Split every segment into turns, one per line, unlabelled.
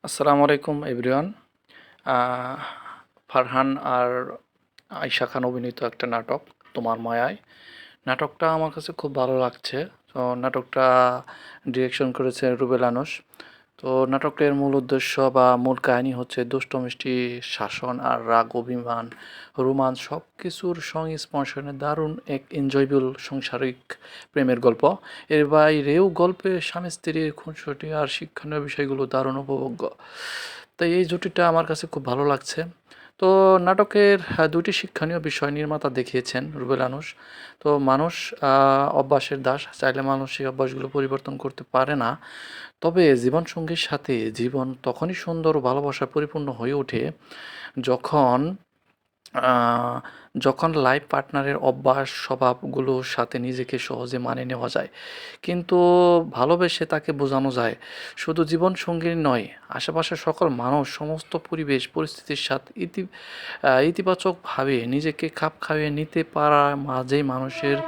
আসসালামু আলাইকুম এভরিওয়ান। ফারহান আর আয়শা খান অভিনীত একটা নাটক তোমার মায়ায়। নাটকটা আমার কাছে খুব ভালো লাগছে। তো নাটকটা ডিরেকশন করেছে রুবেল আনুশ। তো নাটকটির মূল উদ্দেশ্য বা মূল কাহিনী হচ্ছে দুষ্ট মিষ্টি শাসন আর রাগ অভিমান রোমান্স সব কিছুর সংস্পর্শনে দারুণ এক এনজয়েবল সাংসারিক প্রেমের গল্প। এর বাইরেও গল্পে স্বামী স্ত্রীর খুনসুটি আর শিক্ষণীয় বিষয়গুলো দারুণ উপভোগ্য। তাই এই জুটিটা আমার কাছে খুব ভালো লাগছে। তো নাটকের দুটি শিক্ষণীয় বিষয় নির্মাতা দেখিয়েছেন রুবেল আনুশ। তো মানুষ অভ্যাসের দাস, চাইলে মানুষ সেই অভ্যাসগুলো পরিবর্তন করতে পারে না। তবে জীবনসঙ্গীর সাথে জীবন তখনই সুন্দর ও ভালোবাসায় পরিপূর্ণ হয়ে ওঠে যখন আ যখন লাইফ পার্টনারের অভ্যাস, স্বভাবগুলোর সাথে নিজেকে সহজে মানিয়ে নেওয়া যায়। কিন্তু ভালোবেসে তাকে বোঝানো যায়। শুধু জীবনসঙ্গী নয়, আশেপাশের সকল মানুষ, সমস্ত পরিবেশ, পরিস্থিতির সাথে ইতিবাচকভাবে নিজেকে খাপ খাইয়ে নিতে পারার মাঝেই মানুষের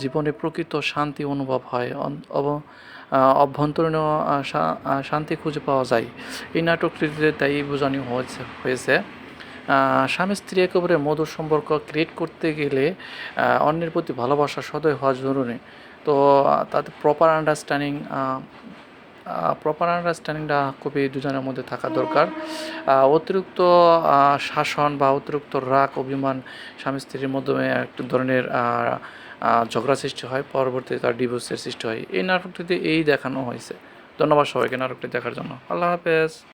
জীবনে প্রকৃত শান্তি অনুভব হয়। অভ্যন্তরীণ শান্তি খুঁজে পাওয়া যায়। এই নাটকটিতে তাই বোঝানো হয়েছে। স্বামী স্ত্রী একেবারে মধুর সম্পর্ক ক্রিয়েট করতে গেলে অন্যের প্রতি ভালোবাসা সদয় হওয়া জরুরি। তো তাতে প্রপার আন্ডারস্ট্যান্ডিংটা খুবই দুজনের মধ্যে থাকা দরকার। অতিরিক্ত শাসন বা অতিরিক্ত রাগ অভিমান স্বামী স্ত্রীর মাধ্যমে এক ধরনের ঝগড়া সৃষ্টি হয়, পরবর্তীতে তার ডিভোর্সের সৃষ্টি হয়। এই নাটকটিতে এই দেখানো হয়েছে। ধন্যবাদ সবাইকে নাটকটি দেখার জন্য। আল্লাহ হাফেজ।